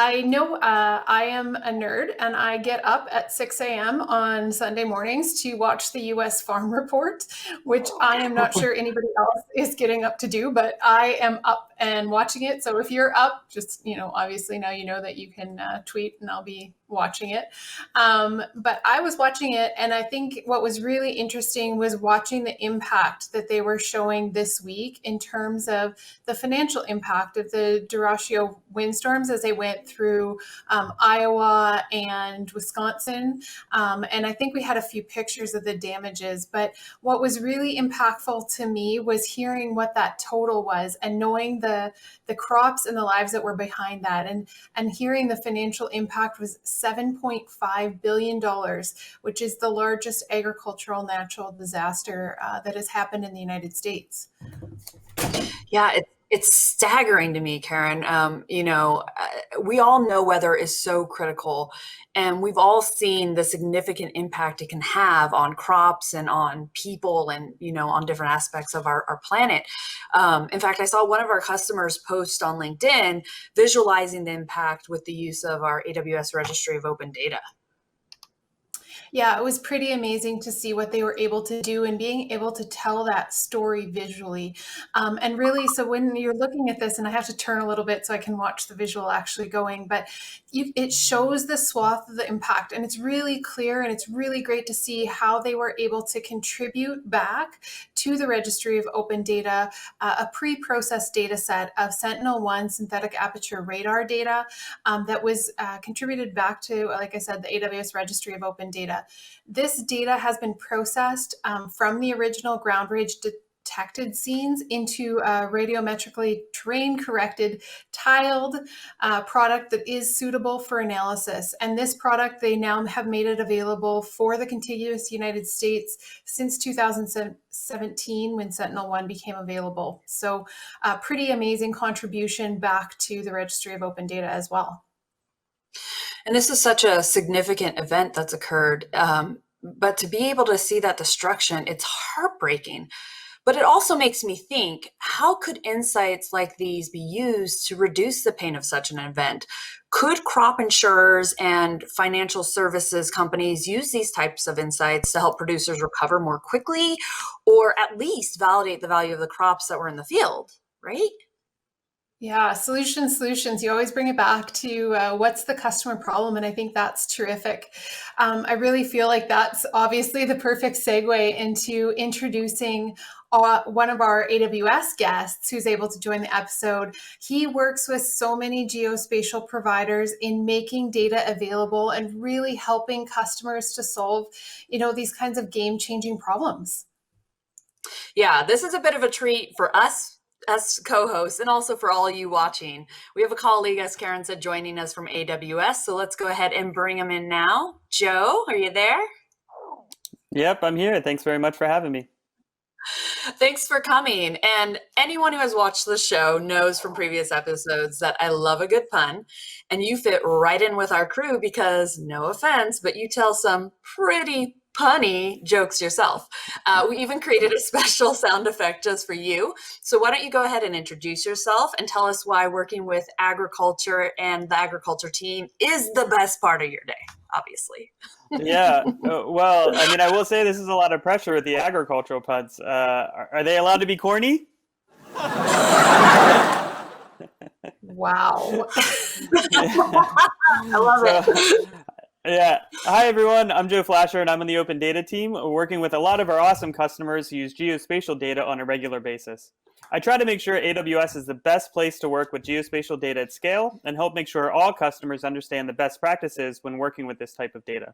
I know I am a nerd and I get up at 6 a.m. on Sunday mornings to watch the US Farm Report, which I am not sure anybody else is getting up to do, but I am up and watching it. So if you're up, just, obviously now you know that you can tweet and I'll be watching it. But I was watching it, and I think what was really interesting was watching the impact that they were showing this week in terms of the financial impact of the Derecho windstorms as they went through Iowa and Wisconsin. And I think we had a few pictures of the damages. But what was really impactful to me was hearing what that total was and knowing the crops and the lives that were behind that, and hearing the financial impact was $7.5 billion, which is the largest agricultural natural disaster that has happened in the United States. Yeah, it's staggering to me, Karen. We all know weather is so critical, and we've all seen the significant impact it can have on crops and on people and, on different aspects of our planet. In fact, I saw one of our customers post on LinkedIn visualizing the impact with the use of our AWS registry of open data. Yeah, it was pretty amazing to see what they were able to do and being able to tell that story visually. And really, so when you're looking at this, and I have to turn a little bit so I can watch the visual actually going, but it shows the swath of the impact, and it's really clear, and it's really great to see how they were able to contribute back to the Registry of Open Data a pre-processed data set of Sentinel-1 synthetic aperture radar data that was contributed back to, like I said, the AWS Registry of Open Data. This data has been processed from the original ground rage detected scenes into a radiometrically terrain-corrected, tiled product that is suitable for analysis. And this product, they now have made it available for the contiguous United States since 2017 when Sentinel-1 became available. So pretty amazing contribution back to the Registry of Open Data as well. And this is such a significant event that's occurred. But to be able to see that destruction, it's heartbreaking. But it also makes me think, how could insights like these be used to reduce the pain of such an event? Could crop insurers and financial services companies use these types of insights to help producers recover more quickly, or at least validate the value of the crops that were in the field, right? Yeah, solutions. You always bring it back to what's the customer problem, and I think that's terrific. I really feel like that's obviously the perfect segue into introducing one of our AWS guests who's able to join the episode. He works with so many geospatial providers in making data available and really helping customers to solve, these kinds of game-changing problems. Yeah, this is a bit of a treat for us as co-hosts and also for all you watching. We have a colleague, as Karen said, joining us from AWS. So let's go ahead and bring him in now. Joe, are you there? Yep, I'm here. Thanks very much for having me. Thanks for coming. And anyone who has watched the show knows from previous episodes that I love a good pun. And you fit right in with our crew because, no offense, but you tell some pretty punny jokes yourself. We even created a special sound effect just for you. So why don't you go ahead and introduce yourself and tell us why working with agriculture and the agriculture team is the best part of your day, obviously. Yeah, well, I mean, I will say this is a lot of pressure with the agricultural puns. Are they allowed to be corny? Wow. I love it. Yeah. Hi, everyone. I'm Joe Flasher, and I'm on the Open Data team, working with a lot of our awesome customers who use geospatial data on a regular basis. I try to make sure AWS is the best place to work with geospatial data at scale and help make sure all customers understand the best practices when working with this type of data.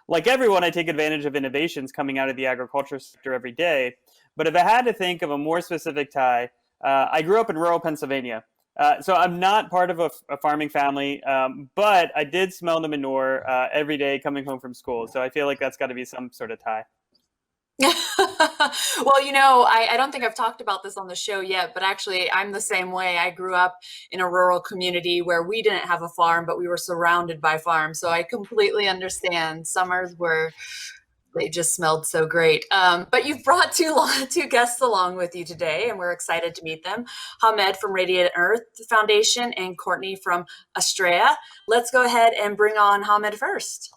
Like everyone, I take advantage of innovations coming out of the agriculture sector every day. But if I had to think of a more specific tie, I grew up in rural Pennsylvania. So I'm not part of a farming family, but I did smell the manure every day coming home from school. So I feel like that's got to be some sort of tie. Well, I don't think I've talked about this on the show yet, but actually I'm the same way. I grew up in a rural community where we didn't have a farm, but we were surrounded by farms. So I completely understand. Summers were They just smelled so great. But you've brought two guests along with you today, and we're excited to meet them. Hamed from Radiant Earth Foundation and Courtney from Astraea. Let's go ahead and bring on Hamed first.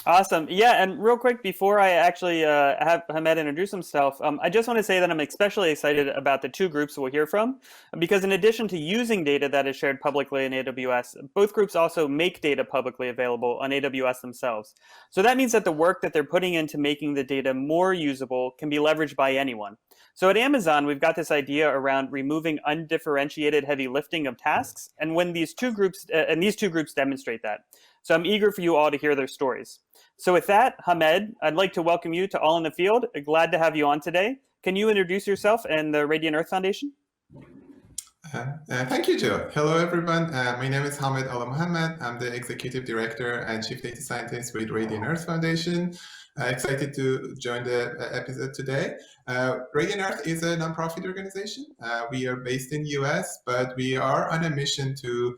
Awesome. Yeah, and real quick, before I actually have Hamed introduce himself, I just want to say that I'm especially excited about the two groups we'll hear from, because in addition to using data that is shared publicly in AWS, both groups also make data publicly available on AWS themselves. So that means that the work that they're putting into making the data more usable can be leveraged by anyone. So at Amazon, we've got this idea around removing undifferentiated heavy lifting of tasks, and when these two groups demonstrate that. So I'm eager for you all to hear their stories. So with that, Hamed, I'd like to welcome you to All in the Field. Glad to have you on today. Can you introduce yourself and the Radiant Earth Foundation? Thank you, Joe. Hello, everyone. My name is Hamed Ala Mohammed. I'm the Executive Director and Chief Data Scientist with Radiant Earth Foundation. Excited to join the episode today. Radiant Earth is a nonprofit organization. We are based in the US, but we are on a mission to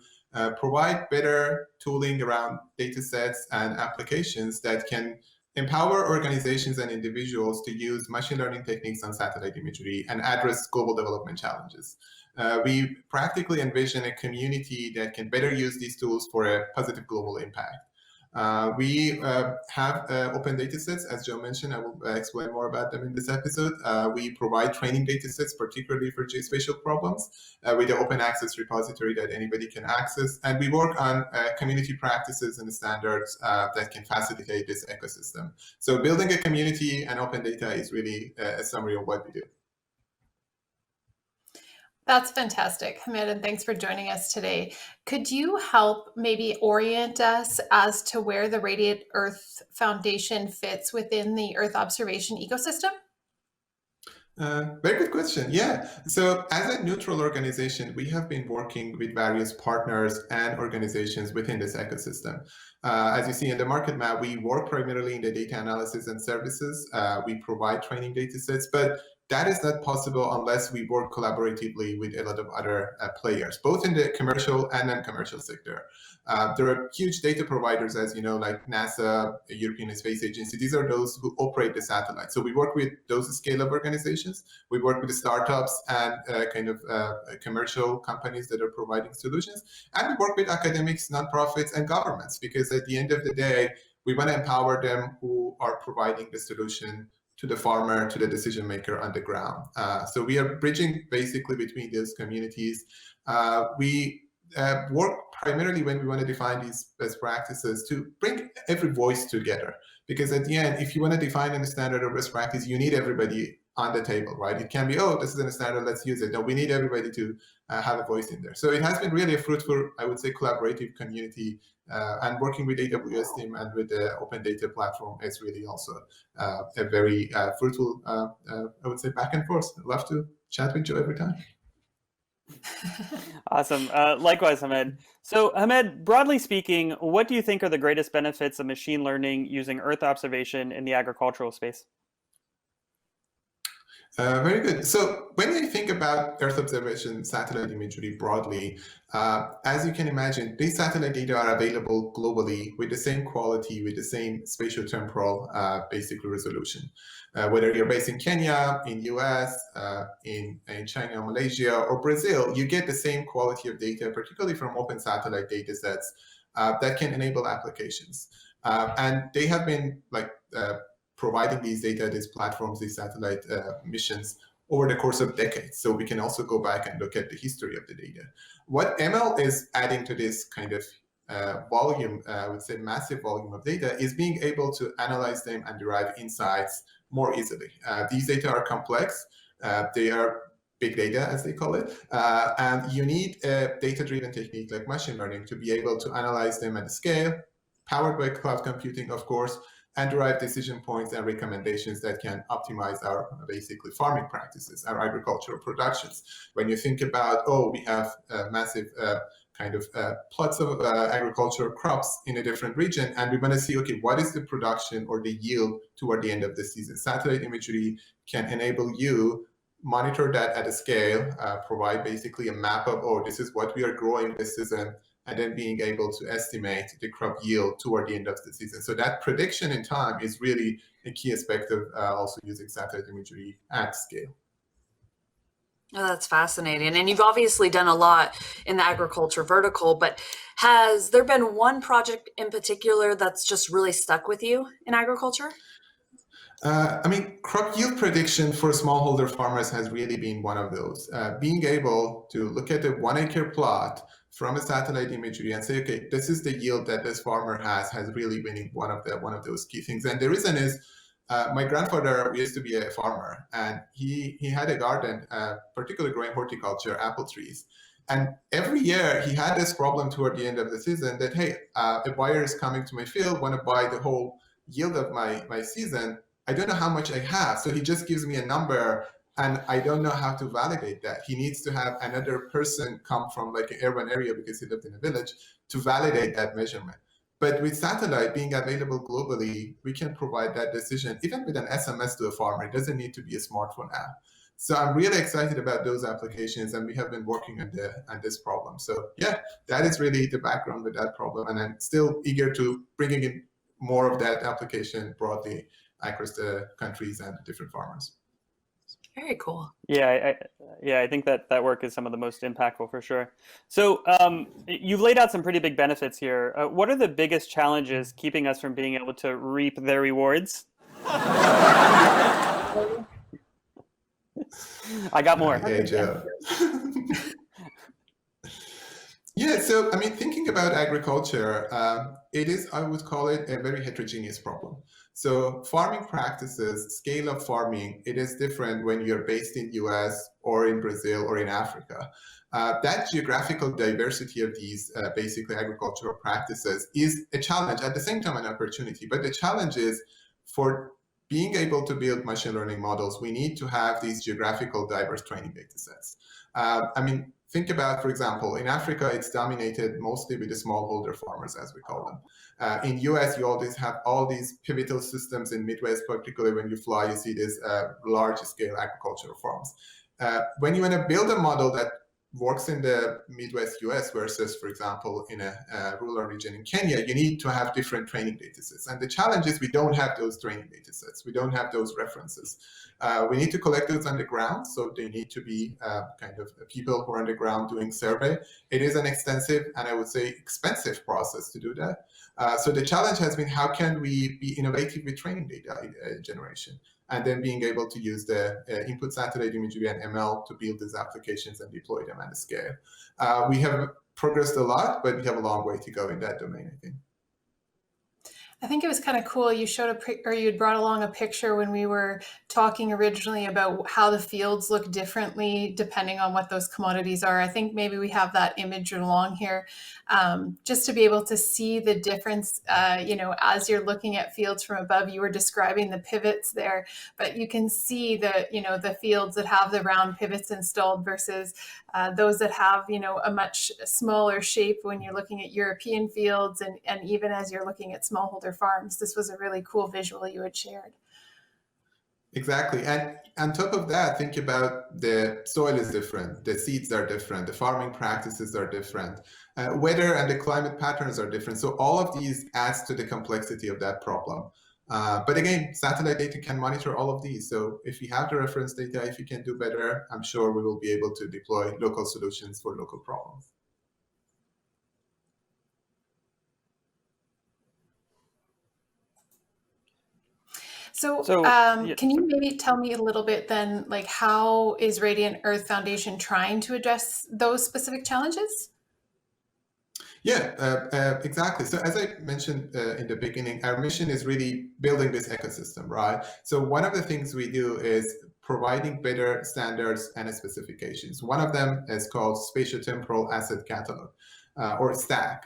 provide better tooling around data sets and applications that can empower organizations and individuals to use machine learning techniques on satellite imagery and address global development challenges. We practically envision a community that can better use these tools for a positive global impact. We have open data sets, as Joe mentioned. I will explain more about them in this episode. We provide training data sets, particularly for geospatial problems, with the open access repository that anybody can access. And we work on community practices and standards that can facilitate this ecosystem. So building a community and open data is really a summary of what we do. That's fantastic, Hamed, and thanks for joining us today. Could you help maybe orient us as to where the Radiant Earth Foundation fits within the Earth observation ecosystem? Very good question. Yeah. So as a neutral organization, we have been working with various partners and organizations within this ecosystem. As you see in the market map, we work primarily in the data analysis and services. We provide training data sets, but that is not possible unless we work collaboratively with a lot of other players, both in the commercial and non-commercial sector. There are huge data providers, as you know, like NASA, European Space Agency. These are those who operate the satellite. So we work with those scale-up organizations. We work with the startups and commercial companies that are providing solutions. And we work with academics, nonprofits, and governments, because at the end of the day, we want to empower them who are providing the solution to the farmer, to the decision maker on the ground. So we are bridging basically between those communities. We work primarily when we want to define these best practices to bring every voice together. Because at the end, if you want to define a standard or best practice, you need everybody on the table, right? It can be, oh, this is a standard, let's use it. No, we need everybody to have a voice in there. So it has been really a fruitful, I would say, collaborative community. And working with AWS team and with the open data platform is really also a very fruitful, I would say, back and forth. I'd love to chat with you every time. Awesome. Likewise, Hamed. So Hamed, broadly speaking, what do you think are the greatest benefits of machine learning using Earth observation in the agricultural space? Very good. So when you think about Earth observation satellite imagery broadly, as you can imagine, these satellite data are available globally with the same quality, with the same spatial temporal basically resolution. Whether you're based in Kenya, in US, in China, Malaysia, or Brazil, you get the same quality of data, particularly from open satellite data sets that can enable applications. And they have been providing these data, these platforms, these satellite missions over the course of decades. So we can also go back and look at the history of the data. What ML is adding to this kind of volume, I would say massive volume of data, is being able to analyze them and derive insights more easily. These data are complex. They are big data, as they call it. And you need a data-driven technique like machine learning to be able to analyze them at scale, powered by cloud computing, of course, and derive decision points and recommendations that can optimize our basically farming practices, our agricultural productions. When you think about, oh, we have massive plots of agricultural crops in a different region, and we want to see, okay, what is the production or the yield toward the end of the season? Satellite imagery can enable you monitor that at a scale, provide basically a map of, oh, this is what we are growing this season, and then being able to estimate the crop yield toward the end of the season. So that prediction in time is really a key aspect of also using satellite imagery at scale. Oh, that's fascinating. And you've obviously done a lot in the agriculture vertical, but has there been one project in particular that's just really stuck with you in agriculture? I mean, crop yield prediction for smallholder farmers has really been one of those. Being able to look at a 1 acre plot from a satellite imagery and say, okay, this is the yield that this farmer has really been one of those key things. And the reason is, my grandfather used to be a farmer, and he had a garden, particularly growing horticulture, apple trees. And every year he had this problem toward the end of the season that, hey, a buyer is coming to my field, want to buy the whole yield of my season. I don't know how much I have. So he just gives me a number, and I don't know how to validate that. He needs to have another person come from like an urban area because he lived in a village to validate that measurement. But with satellite being available globally, we can provide that decision even with an SMS to a farmer. It doesn't need to be a smartphone app. So I'm really excited about those applications, and we have been working on this problem. So yeah, that is really the background with that problem, and I'm still eager to bringing in more of that application broadly across the countries and different farmers. Very cool. Yeah, I think that work is some of the most impactful for sure. So you've laid out some pretty big benefits here. What are the biggest challenges keeping us from being able to reap their rewards? I got more. Hey, Joe. Yeah, so I mean, thinking about agriculture, it is, I would call it a very heterogeneous problem. So farming practices, scale of farming, it is different when you're based in US or in Brazil or in Africa. That geographical diversity of these basically agricultural practices is a challenge, at the same time an opportunity. But the challenge is, for being able to build machine learning models, we need to have these geographical diverse training data sets. I mean, think about, for example, in Africa, it's dominated mostly with the smallholder farmers, as we call them. In US, you always have all these pivotal systems in Midwest, particularly when you fly, you see these large-scale agricultural farms. When you want to build a model that works in the Midwest US versus, for example, in a rural region in Kenya, you need to have different training data sets. And the challenge is we don't have those training data sets. We don't have those references. We need to collect those on the ground, so they need to be kind of people who are on the ground doing survey. It is an extensive and I would say expensive process to do that. So the challenge has been, how can we be innovative with training data generation? And then being able to use the input satellite imagery and ML to build these applications and deploy them at a scale. We have progressed a lot, but we have a long way to go in that domain, I think. I think it was kind of cool. You showed you had brought along a picture when we were talking originally about how the fields look differently depending on what those commodities are. I think maybe we have that image along here, just to be able to see the difference. As you're looking at fields from above, you were describing the pivots there, but you can see the fields that have the round pivots installed versus those that have a much smaller shape when you're looking at European fields, and even as you're looking at smallholder farms. This was a really cool visual you had shared. Exactly. And on top of that, think about the soil is different, the seeds are different, the farming practices are different, weather and the climate patterns are different. So all of these adds to the complexity of that problem. But again, satellite data can monitor all of these. So if we have the reference data, if we can do better, I'm sure we will be able to deploy local solutions for local problems. So can you maybe tell me a little bit then, like, how is Radiant Earth Foundation trying to address those specific challenges? Yeah, exactly. So as I mentioned in the beginning, our mission is really building this ecosystem, right? So one of the things we do is providing better standards and specifications. One of them is called Spatiotemporal Asset Catalog, or STAC.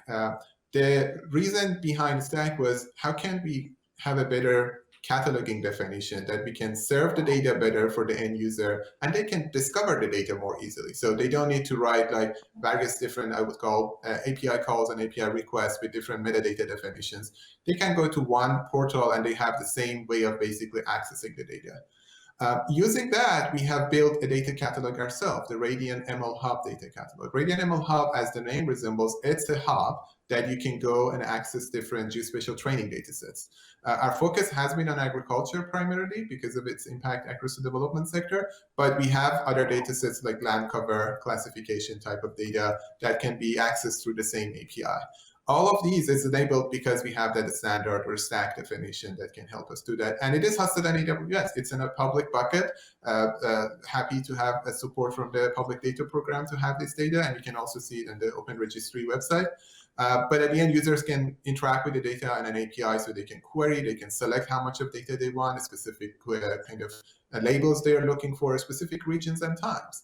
The reason behind STAC was, how can we have a better cataloging definition that we can serve the data better for the end user, and they can discover the data more easily. So they don't need to write like various different, I would call API calls and API requests with different metadata definitions. They can go to one portal and they have the same way of basically accessing the data. Using that, we have built a data catalog ourselves, the Radian ML Hub data catalog. Radian ML Hub, as the name resembles, it's a hub that you can go and access different geospatial training data sets. Our focus has been on agriculture primarily because of its impact across the development sector, but we have other data sets like land cover, classification type of data that can be accessed through the same API. All of these is enabled because we have that standard or stack definition that can help us do that. And it is hosted on AWS. It's in a public bucket. Happy to have a support from the public data program to have this data. And you can also see it on the Open Registry website. But at the end, users can interact with the data on an API, so they can query, they can select how much of data they want, a specific kind of labels they're looking for, specific regions and times.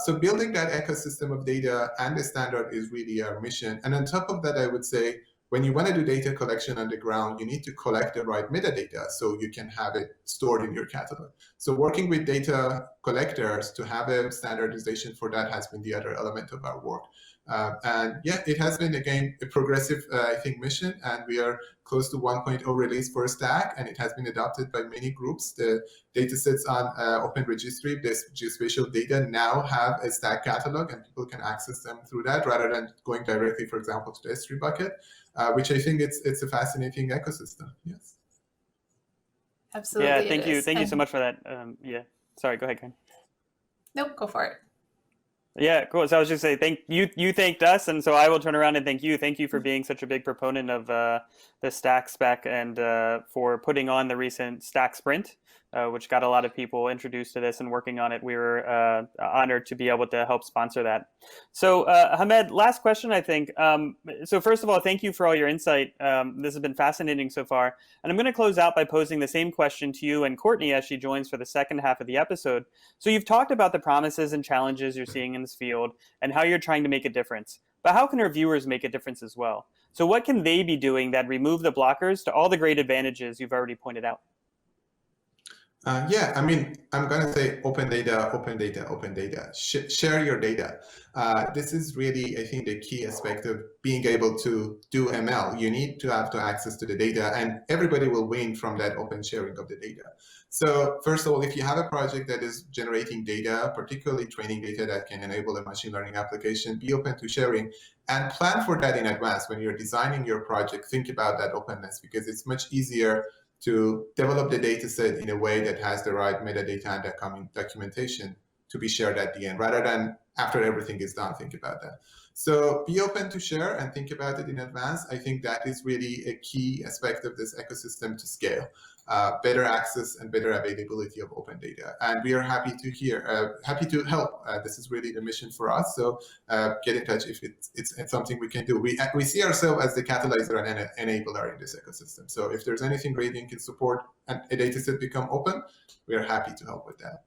So building that ecosystem of data and the standard is really our mission. And on top of that, I would say, when you want to do data collection on the ground, you need to collect the right metadata so you can have it stored in your catalog. So working with data collectors to have a standardization for that has been the other element of our work. And yeah, it has been, again, a progressive, I think, mission, and we are close to 1.0 release for Stack, and it has been adopted by many groups. The datasets on Open Registry, this geospatial data now have a Stack catalog, and people can access them through that rather than going directly, for example, to the S3 bucket, which I think it's a fascinating ecosystem. Yes. Absolutely. Yeah, thank you. Thank you so much for that. Yeah. Sorry, go ahead, Karen. Nope, go for it. Yeah, cool. So I was just saying, you thanked us, and so I will turn around and thank you. Thank you for being such a big proponent of the Stack spec and for putting on the recent Stack Sprint, which got a lot of people introduced to this and working on it. We were honored to be able to help sponsor that. So Hamed, last question, I think. So first of all, thank you for all your insight. This has been fascinating so far. And I'm going to close out by posing the same question to you and Courtney as she joins for the second half of the episode. So you've talked about the promises and challenges you're seeing in this field and how you're trying to make a difference. But how can our viewers make a difference as well? So what can they be doing that remove the blockers to all the great advantages you've already pointed out? Yeah, I mean, I'm going to say open data, open data, open data. Share your data. This is really, I think, the key aspect of being able to do ML. You need to have access to the data, and everybody will win from that open sharing of the data. So first of all, if you have a project that is generating data, particularly training data that can enable a machine learning application, be open to sharing and plan for that in advance. When you're designing your project, think about that openness, because it's much easier to develop the data set in a way that has the right metadata and documentation to be shared at the end, rather than after everything is done, think about that. So be open to share and think about it in advance. I think that is really a key aspect of this ecosystem to scale. Better access and better availability of open data. And we are happy to help. This is really the mission for us. So get in touch if it's something we can do. We see ourselves as the catalyzer and enabler in this ecosystem. So if there's anything Radian can support and a data set become open, we are happy to help with that.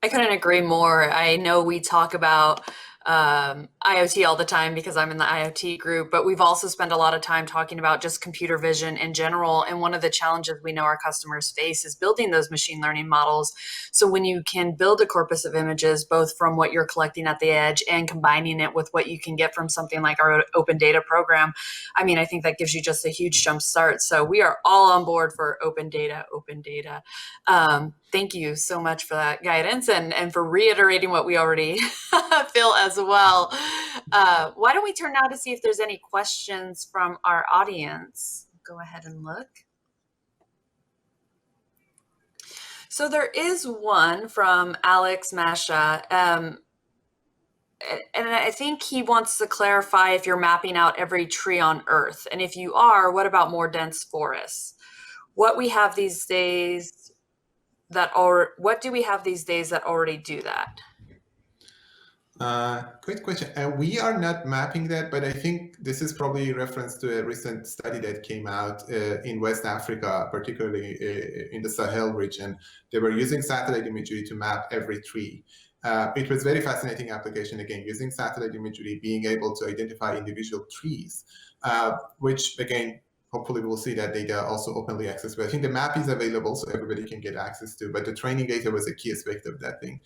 I couldn't agree more. I know we talk about IoT all the time because I'm in the IoT group, but we've also spent a lot of time talking about just computer vision in general. And one of the challenges we know our customers face is building those machine learning models. So when you can build a corpus of images, both from what you're collecting at the edge and combining it with what you can get from something like our open data program, I mean, I think that gives you just a huge jump start. So we are all on board for open data, open data. Thank you so much for that guidance and for reiterating what we already feel as well. Why don't we turn now to see if there's any questions from our audience? Go ahead and look. So there is one from Alex Masha. And I think he wants to clarify if you're mapping out every tree on Earth. And if you are, what about more dense forests? What do we have these days that already do that? Great question. We are not mapping that, but I think this is probably a reference to a recent study that came out in West Africa, particularly in the Sahel region. They were using satellite imagery to map every tree. It was a very fascinating application, again, using satellite imagery, being able to identify individual trees, which, again, hopefully we'll see that data also openly accessible. I think the map is available so everybody can get access to, but the training data was a key aspect of that thing.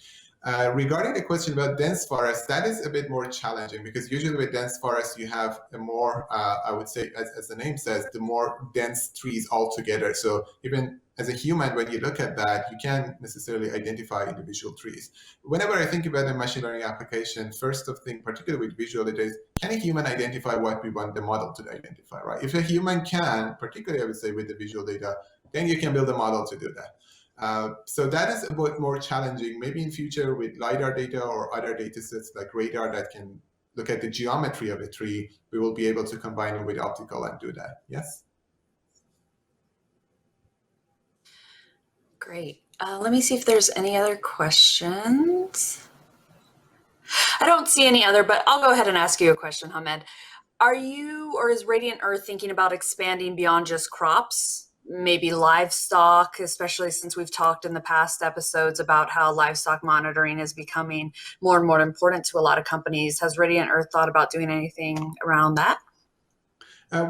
Regarding the question about dense forest, that is a bit more challenging because usually with dense forest, you have a more, I would say, as the name says, the more dense trees altogether. So even as a human, when you look at that, you can't necessarily identify individual trees. Whenever I think about a machine learning application, first of thing, particularly with visual data, is can a human identify what we want the model to identify, right? If a human can, particularly I would say with the visual data, then you can build a model to do that. So that is a bit more challenging. Maybe in future with LiDAR data or other data sets like radar that can look at the geometry of a tree, we will be able to combine it with optical and do that. Yes? Great. Let me see if there's any other questions. I don't see any other, but I'll go ahead and ask you a question, Hamed. Are you or is Radiant Earth thinking about expanding beyond just crops, maybe livestock, especially since we've talked in the past episodes about how livestock monitoring is becoming more and more important to a lot of companies? Has Radiant Earth thought about doing anything around that?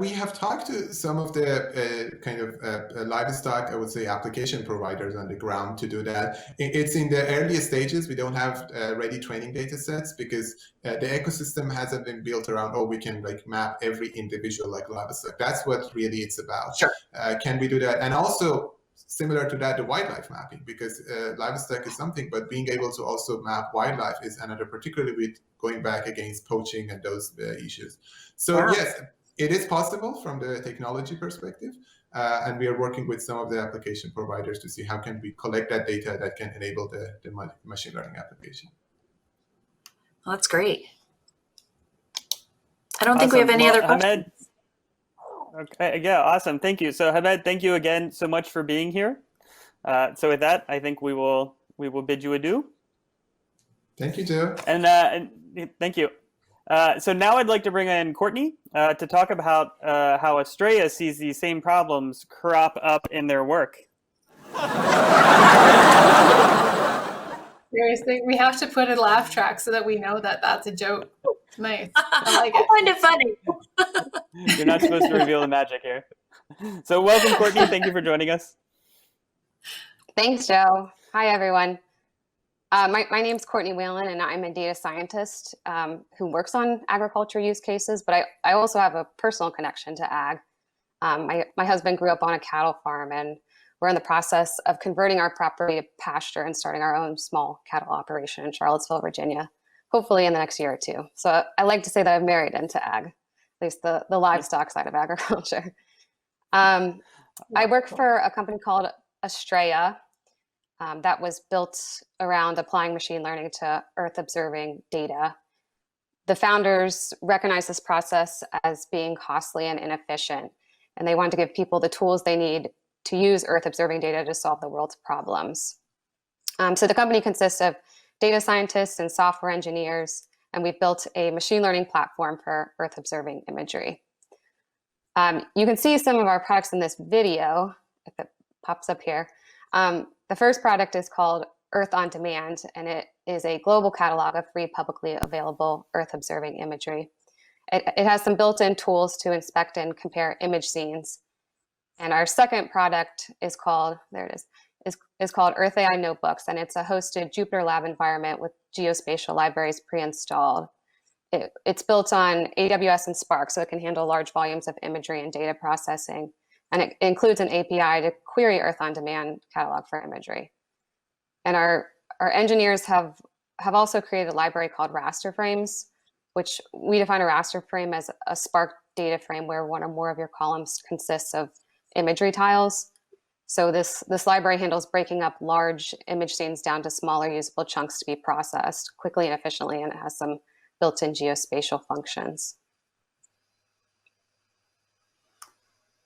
We have talked to some of the livestock, I would say, application providers on the ground to do that. It's in the earliest stages. We don't have ready training data sets because the ecosystem hasn't been built around, oh, we can like map every individual like livestock. That's what really it's about. Sure. Can we do that? And also, similar to that, the wildlife mapping, because livestock is something, but being able to also map wildlife is another, particularly with going back against poaching and those issues. So Wow. yes, it is possible from the technology perspective, and we are working with some of the application providers to see how can we collect that data that can enable the machine learning application. Well, that's great. I don't think we have any other questions. Hamed, okay, yeah, awesome. Thank you. So Hamed, thank you again so much for being here. So with that, I think we will bid you adieu. Thank you, Joe. And thank you. So now I'd like to bring in Courtney to talk about how Astraea sees these same problems crop up in their work. Seriously, we have to put a laugh track so that we know that that's a joke. Nice. I like it. I find it funny. You're not supposed to reveal the magic here. So welcome, Courtney. Thank you for joining us. Thanks, Joe. Hi, everyone. My name's Courtney Whalen, and I'm a data scientist who works on agriculture use cases, but I also have a personal connection to ag. My husband grew up on a cattle farm, and we're in the process of converting our property to pasture and starting our own small cattle operation in Charlottesville, Virginia, hopefully in the next year or two. So I like to say that I'm married into ag, at least the livestock side of agriculture. I work for a company called Astraea that was built around applying machine learning to Earth observing data. The founders recognized this process as being costly and inefficient, and they wanted to give people the tools they need to use Earth observing data to solve the world's problems. So the company consists of data scientists and software engineers, and we've built a machine learning platform for Earth observing imagery. You can see some of our products in this video, if it pops up here. The first product is called Earth on Demand, and it is a global catalog of free publicly available Earth observing imagery. It has some built-in tools to inspect and compare image scenes. And our second product is called, there it is called Earth AI Notebooks, and it's a hosted Jupyter Lab environment with geospatial libraries pre-installed. It's built on AWS and Spark, so it can handle large volumes of imagery and data processing. And it includes an API to query Earth on Demand catalog for imagery. And our engineers have also created a library called raster frames, which we define a raster frame as a Spark data frame where one or more of your columns consists of imagery tiles. So this library handles breaking up large image scenes down to smaller usable chunks to be processed quickly and efficiently, and it has some built-in geospatial functions.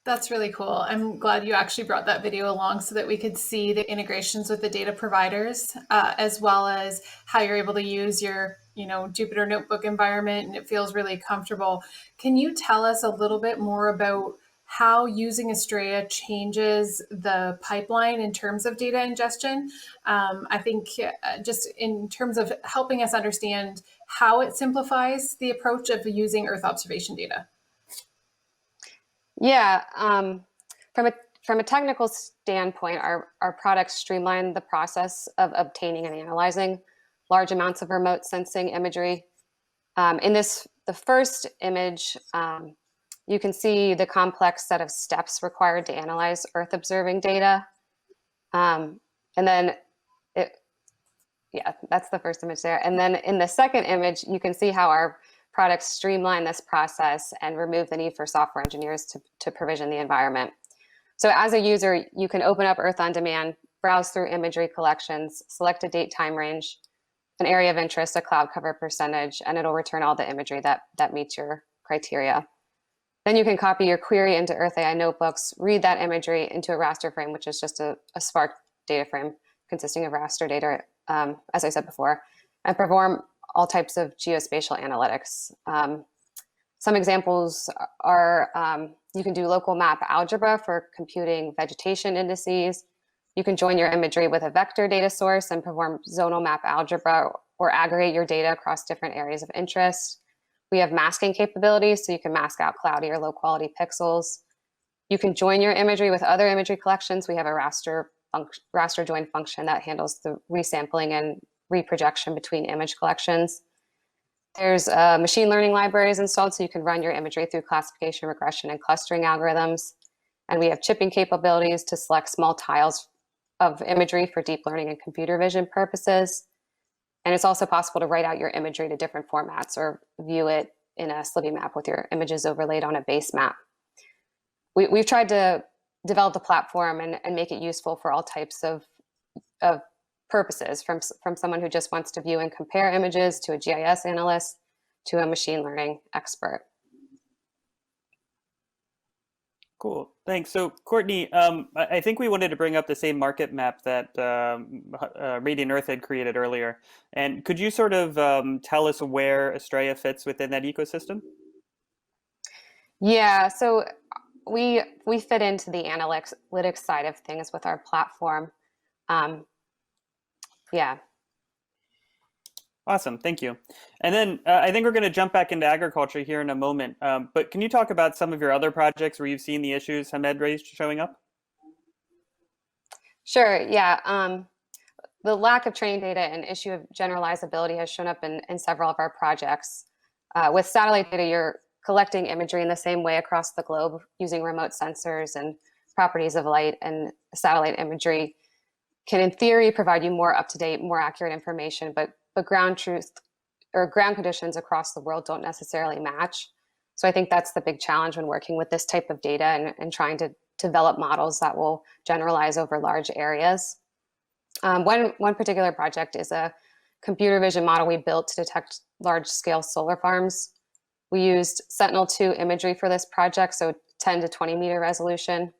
That's really cool. I'm glad you actually brought that video along so that we could see the integrations with the data providers, as well as how you're able to use your, Jupyter Notebook environment, and it feels really comfortable. Can you tell us a little bit more about how using Astraea changes the pipeline in terms of data ingestion? I think just in terms of helping us understand how it simplifies the approach of using Earth observation data. Yeah, from a technical standpoint, our products streamline the process of obtaining and analyzing large amounts of remote sensing imagery. In the first image, you can see the complex set of steps required to analyze Earth observing data. And then that's the first image there. And then in the second image, you can see how our products streamline this process and remove the need for software engineers to provision the environment. So as a user, you can open up Earth on Demand, browse through imagery collections, select a date time range, an area of interest, a cloud cover percentage, and it'll return all the imagery that meets your criteria. Then you can copy your query into EarthAI notebooks, read that imagery into a raster frame, which is just a Spark data frame consisting of raster data, as I said before, and perform all types of geospatial analytics. Some examples are you can do local map algebra for computing vegetation indices. You can join your imagery with a vector data source and perform zonal map algebra or aggregate your data across different areas of interest. We have masking capabilities, so you can mask out cloudy or low quality pixels. You can join your imagery with other imagery collections. We have a raster join function that handles the resampling and reprojection between image collections. There's machine learning libraries installed, so you can run your imagery through classification, regression, and clustering algorithms. And we have chipping capabilities to select small tiles of imagery for deep learning and computer vision purposes. And it's also possible to write out your imagery to different formats or view it in a Sliby map with your images overlaid on a base map. We've tried to develop the platform and make it useful for all types of purposes, from someone who just wants to view and compare images, to a GIS analyst, to a machine learning expert. Cool, thanks. So Courtney, I think we wanted to bring up the same market map that Radiant Earth had created earlier. And could you sort of tell us where Astraea fits within that ecosystem? Yeah, so we fit into the analytics side of things with our platform. Yeah. Awesome, thank you. And then I think we're going to jump back into agriculture here in a moment. But can you talk about some of your other projects where you've seen the issues Hamed raised showing up? Sure, yeah. The lack of training data and issue of generalizability has shown up in several of our projects. With satellite data, you're collecting imagery in the same way across the globe using remote sensors, and properties of light and satellite imagery can, in theory, provide you more up-to-date, more accurate information, but ground truth or ground conditions across the world don't necessarily match. So I think that's the big challenge when working with this type of data and trying to develop models that will generalize over large areas. One particular project is a computer vision model we built to detect large-scale solar farms. We used Sentinel-2 imagery for this project, so 10 to 20 meter resolution.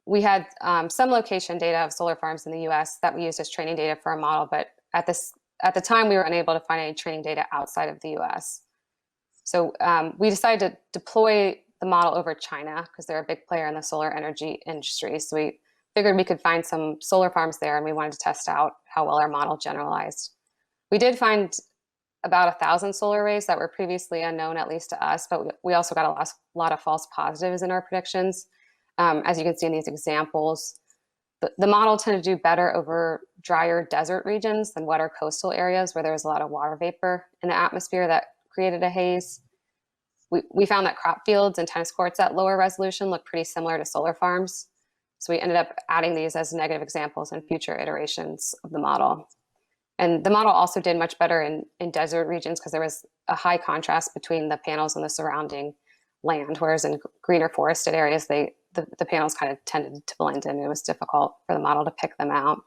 We had some location data of solar farms in the US that we used as training data for a model, but at the time we were unable to find any training data outside of the US. So we decided to deploy the model over China because they're a big player in the solar energy industry. So we figured we could find some solar farms there, and we wanted to test out how well our model generalized. We did find about 1,000 solar arrays that were previously unknown, at least to us, but we also got a lot of false positives in our predictions. As you can see in these examples, the model tended to do better over drier desert regions than wetter coastal areas where there was a lot of water vapor in the atmosphere that created a haze. We found that crop fields and tennis courts at lower resolution look pretty similar to solar farms. So we ended up adding these as negative examples in future iterations of the model. And the model also did much better in desert regions because there was a high contrast between the panels and the surrounding land, whereas in greener forested areas, the panels kind of tended to blend in. It was difficult for the model to pick them out.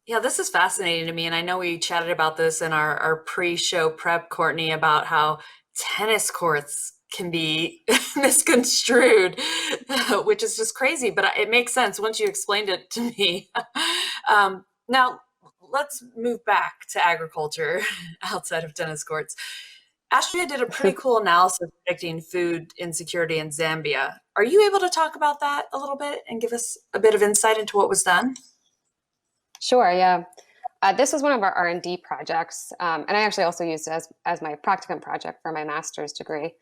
Yeah, this is fascinating to me. And I know we chatted about this in our pre-show prep, Courtney, about how tennis courts can be misconstrued, which is just crazy, but it makes sense once you explained it to me. Now, let's move back to agriculture outside of tennis courts. Astraea did a pretty cool analysis predicting food insecurity in Zambia. Are you able to talk about that a little bit and give us a bit of insight into what was done? Sure, yeah. This was one of our R&D projects, and I actually also used it as my practicum project for my master's degree.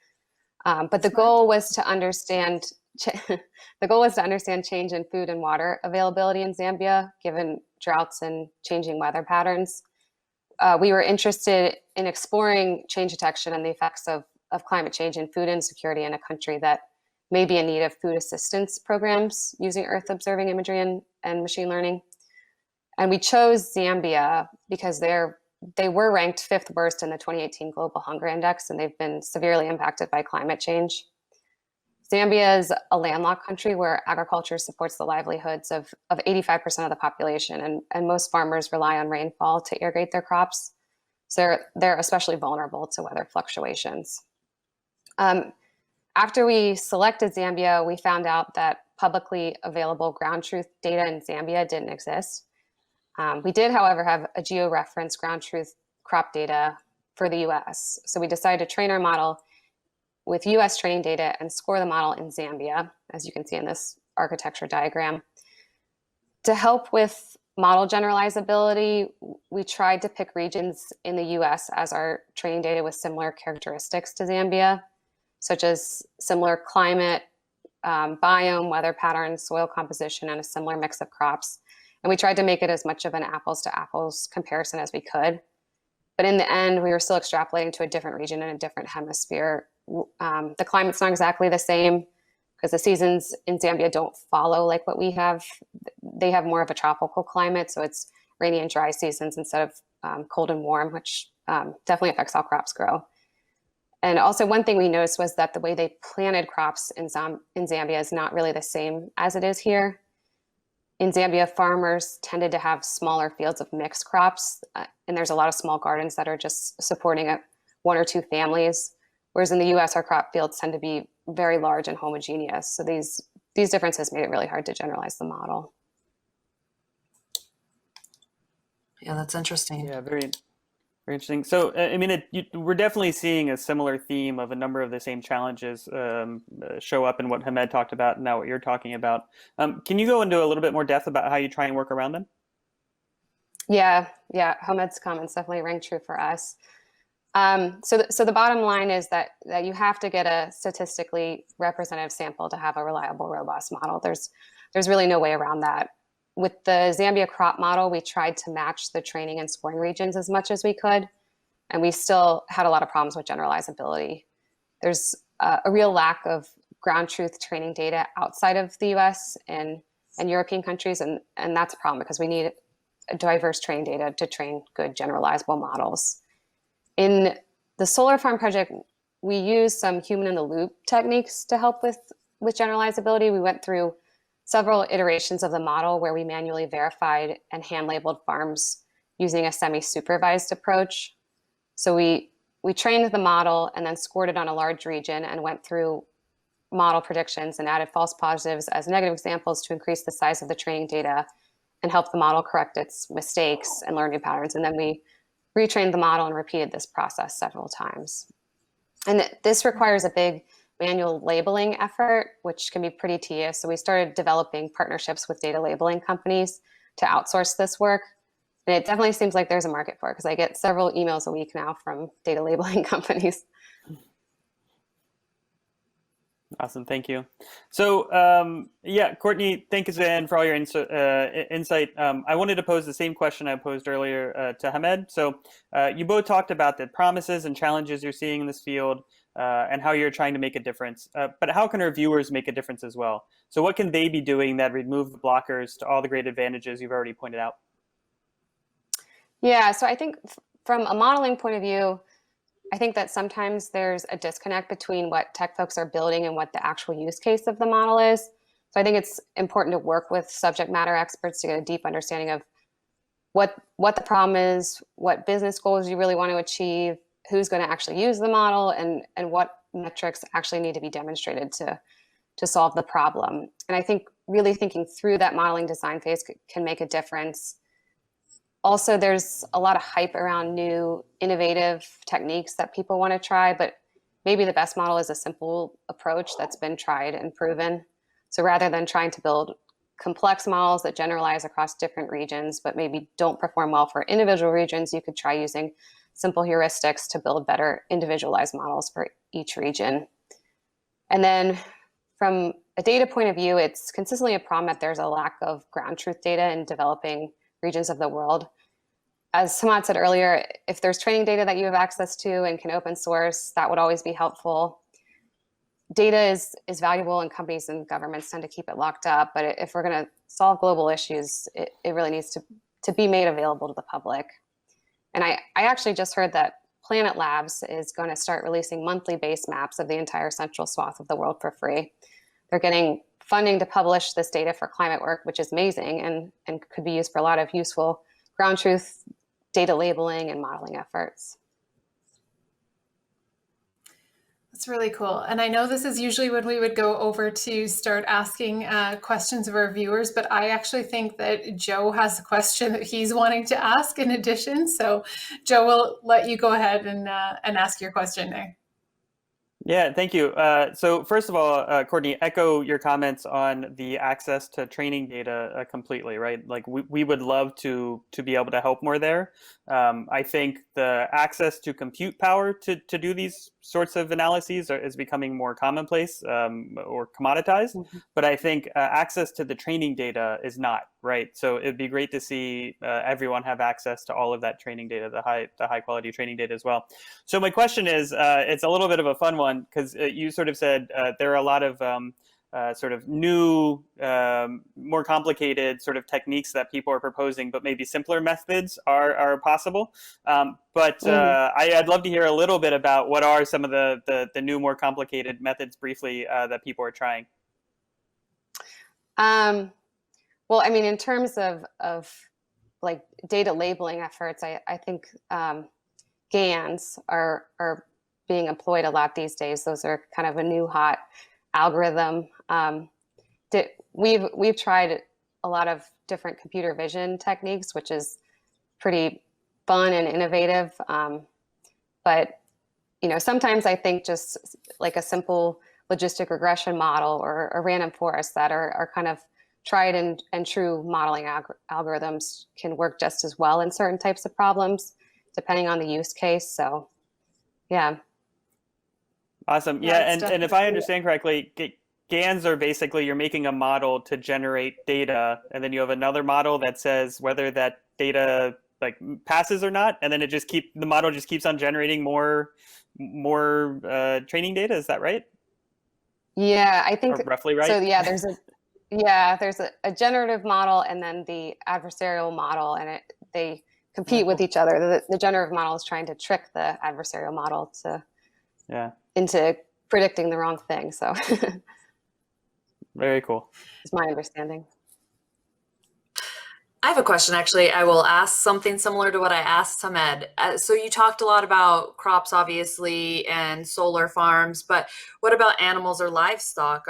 But the goal was to understand the goal was to understand change in food and water availability in Zambia, given droughts and changing weather patterns. We were interested in exploring change detection and the effects of climate change and food insecurity in a country that may be in need of food assistance programs using Earth observing imagery and machine learning. And we chose Zambia because they were ranked 5th worst in the 2018 Global Hunger Index, and they've been severely impacted by climate change. Zambia is a landlocked country where agriculture supports the livelihoods of 85% of the population, and most farmers rely on rainfall to irrigate their crops. So they're especially vulnerable to weather fluctuations. After we selected Zambia, we found out that publicly available ground truth data in Zambia didn't exist. We did, however, have a geo-referenced ground truth crop data for the US. So we decided to train our model with US training data and score the model in Zambia, as you can see in this architecture diagram. To help with model generalizability, we tried to pick regions in the US as our training data with similar characteristics to Zambia, such as similar climate, biome, weather patterns, soil composition, and a similar mix of crops. And we tried to make it as much of an apples to apples comparison as we could. But in the end, we were still extrapolating to a different region in a different hemisphere. The climate's not exactly the same because the seasons in Zambia don't follow like what we have. They have more of a tropical climate, so it's rainy and dry seasons instead of cold and warm, which definitely affects how crops grow. And also one thing we noticed was that the way they planted crops in Zambia is not really the same as it is here. In Zambia, farmers tended to have smaller fields of mixed crops, and there's a lot of small gardens that are just supporting one or two families. Whereas in the US, our crop fields tend to be very large and homogeneous. So these differences made it really hard to generalize the model. Yeah, that's interesting. Yeah, very interesting. So, I mean, we're definitely seeing a similar theme of a number of the same challenges show up in what Hamed talked about and now what you're talking about. Can you go into a little bit more depth about how you try and work around them? Yeah, Hamed's comments definitely rang true for us. So the bottom line is that you have to get a statistically representative sample to have a reliable, robust model. There's really no way around that. With the Zambia crop model, we tried to match the training and scoring regions as much as we could, and we still had a lot of problems with generalizability. There's a real lack of ground truth training data outside of the US and European countries, and that's a problem because we need diverse training data to train good generalizable models. In the solar farm project, we used some human in the loop techniques to help with generalizability. We went through several iterations of the model where we manually verified and hand labeled farms using a semi-supervised approach. So we trained the model and then scored it on a large region and went through model predictions and added false positives as negative examples to increase the size of the training data and help the model correct its mistakes and learn new patterns. And then we retrained the model and repeated this process several times. And this requires a big manual labeling effort, which can be pretty tedious. So we started developing partnerships with data labeling companies to outsource this work. And it definitely seems like there's a market for it because I get several emails a week now from data labeling companies. Awesome, thank you. So yeah, Courtney, thank you again for all your insight. I wanted to pose the same question I posed earlier to Hamed. So you both talked about the promises and challenges you're seeing in this field and how you're trying to make a difference. But how can our viewers make a difference as well? So what can they be doing that remove the blockers to all the great advantages you've already pointed out? Yeah, so I think from a modeling point of view, I think that sometimes there's a disconnect between what tech folks are building and what the actual use case of the model is. So I think it's important to work with subject matter experts to get a deep understanding of what the problem is, what business goals you really want to achieve, who's going to actually use the model, and what metrics actually need to be demonstrated to solve the problem. And I think really thinking through that modeling design phase can make a difference. Also, there's a lot of hype around new innovative techniques that people want to try, but maybe the best model is a simple approach that's been tried and proven. So rather than trying to build complex models that generalize across different regions, but maybe don't perform well for individual regions, you could try using simple heuristics to build better individualized models for each region. And then from a data point of view, it's consistently a problem that there's a lack of ground truth data in developing regions of the world. As Samad said earlier, if there's training data that you have access to and can open source, that would always be helpful. Data is valuable, and companies and governments tend to keep it locked up. But if we're going to solve global issues, it really needs to be made available to the public. And I actually just heard that Planet Labs is going to start releasing monthly base maps of the entire central swath of the world for free. They're getting funding to publish this data for climate work, which is amazing and could be used for a lot of useful ground truth data labeling and modeling efforts. That's really cool. And I know this is usually when we would go over to start asking questions of our viewers, but I actually think that Joe has a question that he's wanting to ask in addition. So Joe, will let you go ahead and ask your question there. Yeah, thank you. So first of all, Courtney, echo your comments on the access to training data completely, right? Like we would love to be able to help more there. I think the access to compute power to do these sorts of analyses is becoming more commonplace or commoditized. Mm-hmm. But I think access to the training data is not, right? So it'd be great to see everyone have access to all of that training data, the high quality training data as well. So my question is, it's a little bit of a fun one, because you sort of said there are a lot of sort of new, more complicated sort of techniques that people are proposing, but maybe simpler methods are possible. I'd love to hear a little bit about what are some of the new, more complicated methods briefly that people are trying. Well, I mean, in terms of like data labeling efforts, I think GANs are being employed a lot these days. Those are kind of a new hot algorithm. We've tried a lot of different computer vision techniques, which is pretty fun and innovative. But sometimes I think just like a simple logistic regression model or a random forest that are kind of tried and true modeling algorithms can work just as well in certain types of problems, depending on the use case. So, yeah. Awesome. Yeah, and if I understand correctly, GANs are basically you're making a model to generate data, and then you have another model that says whether that data like passes or not, and then the model just keeps on generating more training data. Is that right? Yeah, I think or roughly right. So yeah, there's a generative model and then the adversarial model, and they compete with each other. The generative model is trying to trick the adversarial model into predicting the wrong thing. So very cool. It's my understanding. I have a question, actually. I will ask something similar to what I asked Samed. So you talked a lot about crops, obviously, and solar farms, but what about animals or livestock?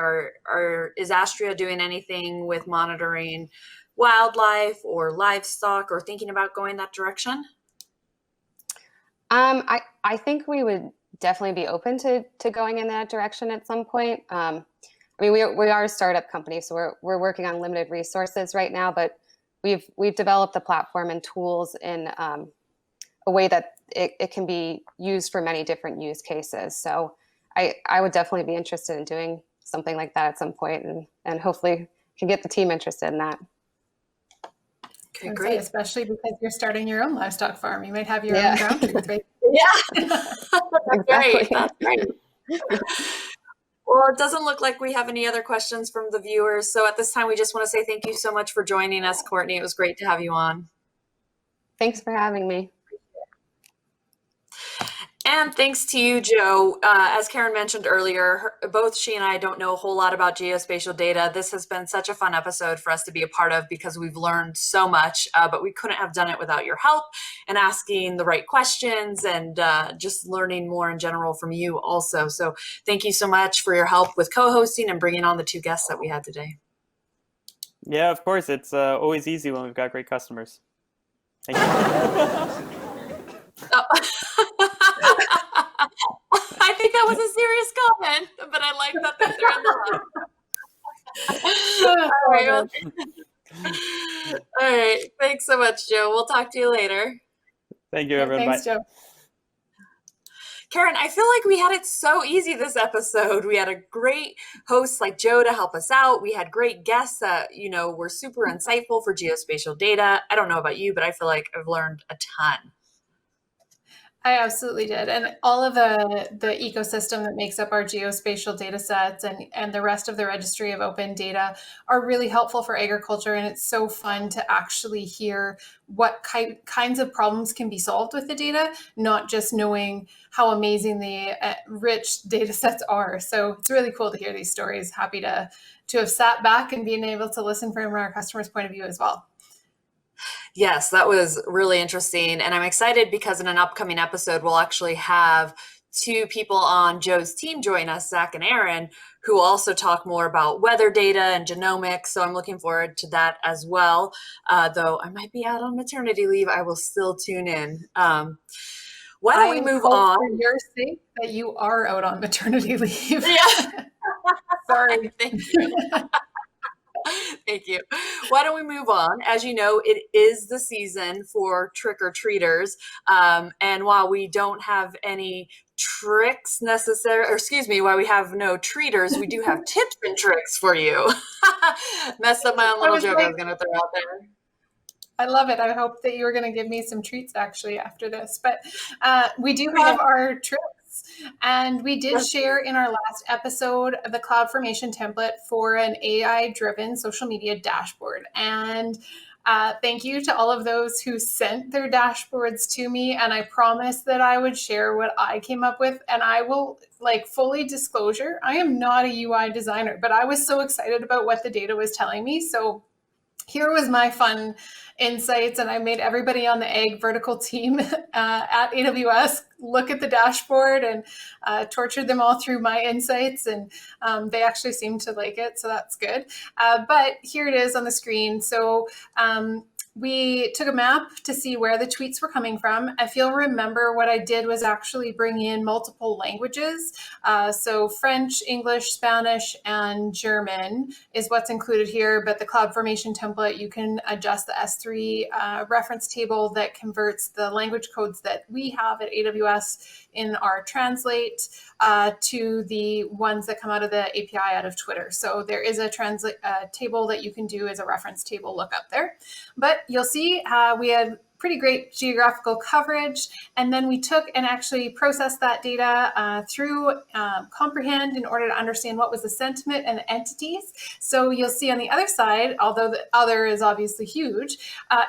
Is Astraea doing anything with monitoring wildlife or livestock, or thinking about going that direction? I think we would definitely be open to going in that direction at some point. I mean, we are a startup company, so we're working on limited resources right now, but we've developed the platform and tools in a way that it can be used for many different use cases. So I would definitely be interested in doing something like that at some point, and hopefully can get the team interested in that. Okay, great. Especially because you're starting your own livestock farm. You might have your own ground truth, right? Yeah, that's great. That's great. Well, it doesn't look like we have any other questions from the viewers. So at this time, we just want to say thank you so much for joining us, Courtney. It was great to have you on. Thanks for having me. And thanks to you, Joe. As Karen mentioned earlier, both she and I don't know a whole lot about geospatial data. This has been such a fun episode for us to be a part of because we've learned so much, but we couldn't have done it without your help and asking the right questions and just learning more in general from you also. So thank you so much for your help with co-hosting and bringing on the two guests that we had today. Yeah, of course. It's always easy when we've got great customers. Thank you. I think that was a serious comment, but I like that they're in the line. All right. Thanks so much, Joe. We'll talk to you later. Thank you, everyone. Thanks, Bye. Joe. Karen, I feel like we had it so easy this episode. We had a great host like Joe to help us out. We had great guests that, were super insightful for geospatial data. I don't know about you, but I feel like I've learned a ton. I absolutely did. And all of the ecosystem that makes up our geospatial data sets and the rest of the registry of open data are really helpful for agriculture. And it's so fun to actually hear what kinds of problems can be solved with the data, not just knowing how amazing the rich data sets are. So it's really cool to hear these stories. Happy to have sat back and being able to listen from our customers' point of view as well. Yes, that was really interesting. And I'm excited because in an upcoming episode, we'll actually have two people on Joe's team join us, Zach and Aaron, who will also talk more about weather data and genomics. So I'm looking forward to that as well. Though I might be out on maternity leave, I will still tune in. Why don't we move on? For your sake that you are out on maternity leave. Yeah. Sorry. Thank you. Thank you. Why don't we move on? As you know, it is the season for trick-or-treaters. And while we don't have any tricks necessary, or excuse me, while we have no treaters, we do have tips and tricks for you. Messed up my own little joke I was going to throw out there. I love it. I hope that you were going to give me some treats actually after this. But we do have our tricks. And we did share in our last episode the CloudFormation template for an AI-driven social media dashboard. And thank you to all of those who sent their dashboards to me. And I promised that I would share what I came up with. And I will, fully disclosure, I am not a UI designer, but I was so excited about what the data was telling me. So here was my fun insights, and I made everybody on the ag vertical team at AWS look at the dashboard and tortured them all through my insights, and they actually seemed to like it, so that's good. But here it is on the screen. So we took a map to see where the tweets were coming from. If you'll remember, what I did was actually bring in multiple languages. So French, English, Spanish, and German is what's included here. But the CloudFormation template, you can adjust the S3 reference table that converts the language codes that we have at AWS in our translate to the ones that come out of the API out of Twitter. So there is a translate table that you can do as a reference table lookup there. But you'll see we had pretty great geographical coverage. And then we took and actually processed that data through Comprehend in order to understand what was the sentiment and the entities. So you'll see on the other side, although the other is obviously huge,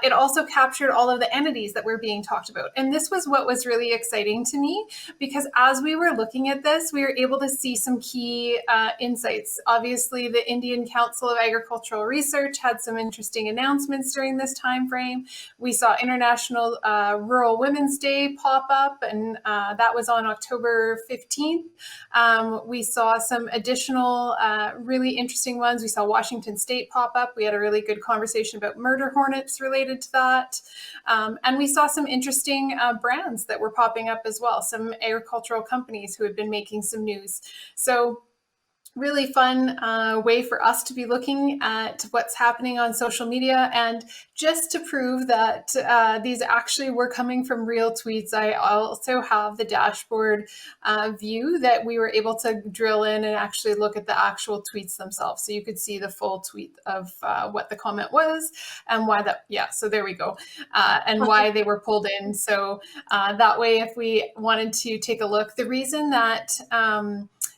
it also captured all of the entities that were being talked about. And this was what was really exciting to me, because as we were looking at this, we were able to see some key insights. Obviously, the Indian Council of Agricultural Research had some interesting announcements during this time frame. We saw International Rural Women's Day pop up, and that was on October 15th. We saw some additional really interesting ones. We saw Washington State pop up. We had a really good conversation about murder hornets related to that. And we saw some interesting brands that were popping up as well, some agricultural companies who had been making some news. So really fun way for us to be looking at what's happening on social media. And just to prove that these actually were coming from real tweets, I also have the dashboard view that we were able to drill in and actually look at the actual tweets themselves. So you could see the full tweet of what the comment was and why that, yeah, so there we go. And why they were pulled in. So that way, if we wanted to take a look, the reason that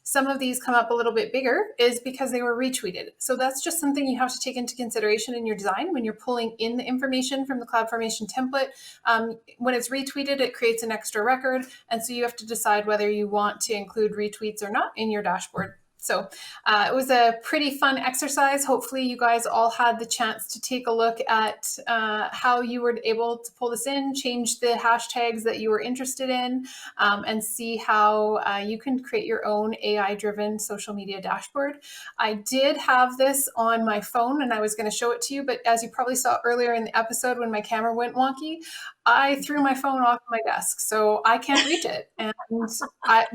some of these come up a little bit bigger is because they were retweeted. So that's just something you have to take into consideration in your design when you're pulling in the information from the CloudFormation template. When it's retweeted, it creates an extra record. And so you have to decide whether you want to include retweets or not in your dashboard. So it was a pretty fun exercise. Hopefully you guys all had the chance to take a look at how you were able to pull this in, change the hashtags that you were interested in, and see how you can create your own AI-driven social media dashboard. I did have this on my phone and I was going to show it to you, but as you probably saw earlier in the episode when my camera went wonky, I threw my phone off my desk, so I can't reach it.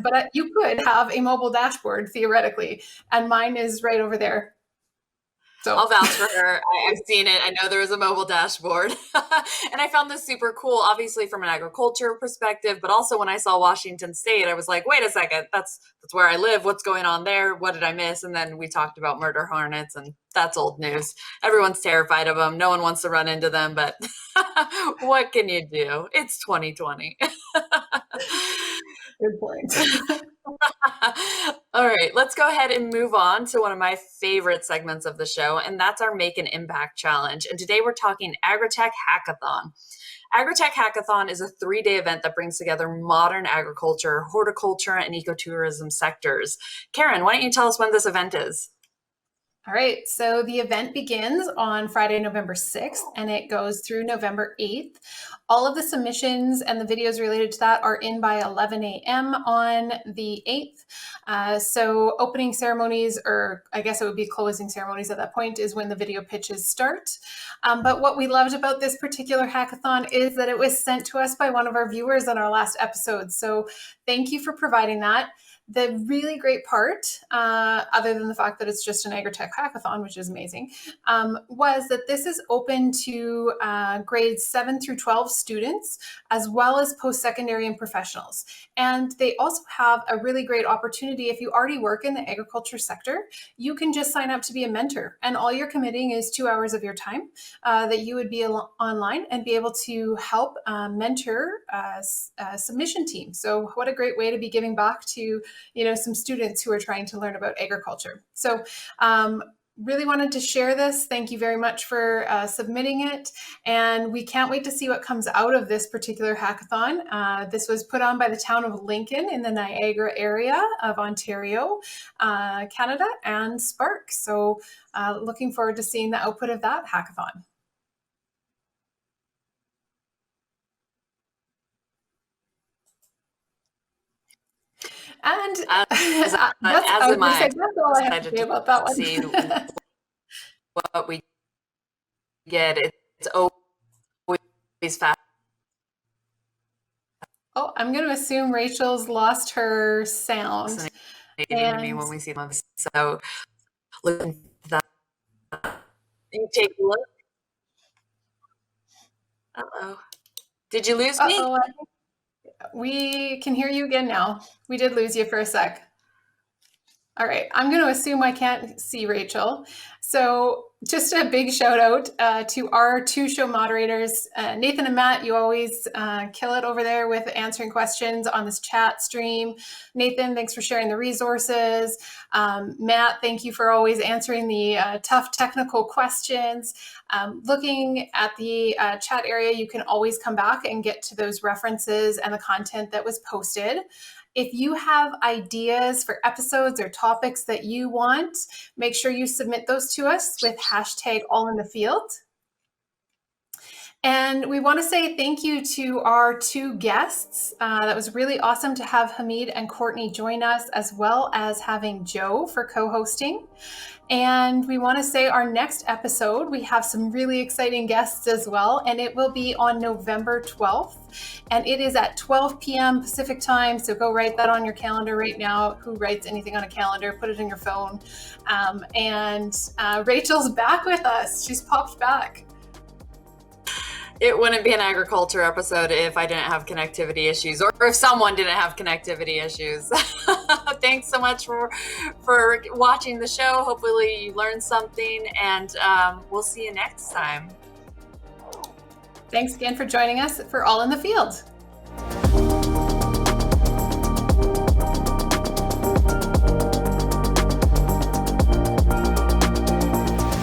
But you could have a mobile dashboard theoretically, and mine is right over there. So I'll vouch for her. I've seen it. I know there is a mobile dashboard. And I found this super cool, obviously from an agriculture perspective, but also when I saw Washington State, I was like, wait a second, that's where I live. What's going on there? What did I miss? And then we talked about murder hornets, and that's old news. Everyone's terrified of them. No one wants to run into them, but what can you do? It's 2020. good point. All right, let's go ahead and move on to one of my favorite segments of the show, and that's our Make an Impact Challenge. And today we're talking Agritech Hackathon. Agritech Hackathon is a 3-day event that brings together modern agriculture, horticulture, and ecotourism sectors. Karen, why don't you tell us when this event is? All right, so the event begins on Friday, November 6th, and it goes through November 8th. All of the submissions and the videos related to that are in by 11 a.m. on the 8th. So opening ceremonies, or I guess it would be closing ceremonies at that point, is when the video pitches start. But what we loved about this particular hackathon is that it was sent to us by one of our viewers on our last episode. So thank you for providing that. The really great part, other than the fact that it's just an Agritech hackathon, which is amazing, was that this is open to grades 7 through 12 students, as well as post-secondary and professionals. And they also have a really great opportunity. If you already work in the agriculture sector, you can just sign up to be a mentor. And all you're committing is 2 hours of your time that you would be online and be able to help mentor a submission team. So what a great way to be giving back to some students who are trying to learn about agriculture. So really wanted to share this. Thank you very much for submitting it. And we can't wait to see what comes out of this particular hackathon. This was put on by the town of Lincoln in the Niagara area of Ontario, Canada, and Spark. So looking forward to seeing the output of that hackathon. And as am I. That's all I have to say about that one. See what we get. It's always fast. Oh, I'm going to assume Rachel's lost her sound. And to me when we see them. So look at that. You take a look. Uh-oh. Did you lose me? We can hear you again now. We did lose you for a sec. All right, I'm going to assume I can't see Rachel. So just a big shout out to our 2 show moderators, Nathan and Matt. You always kill it over there with answering questions on this chat stream. Nathan, thanks for sharing the resources. Matt, thank you for always answering the tough technical questions. Looking at the chat area, you can always come back and get to those references and the content that was posted. If you have ideas for episodes or topics that you want, make sure you submit those to us with hashtag allinthefield. And we want to say thank you to our 2 guests. That was really awesome to have Hamid and Courtney join us, as well as having Joe for co-hosting. And we want to say our next episode, we have some really exciting guests as well, and it will be on November 12th. And it is at 12 p.m. Pacific time, so go write that on your calendar right now. Who writes anything on a calendar? Put it in your phone. Rachel's back with us. She's popped back. It wouldn't be an agriculture episode if I didn't have connectivity issues, or if someone didn't have connectivity issues. Thanks so much for watching the show. Hopefully you learned something, and we'll see you next time. Thanks again for joining us for All in the Field.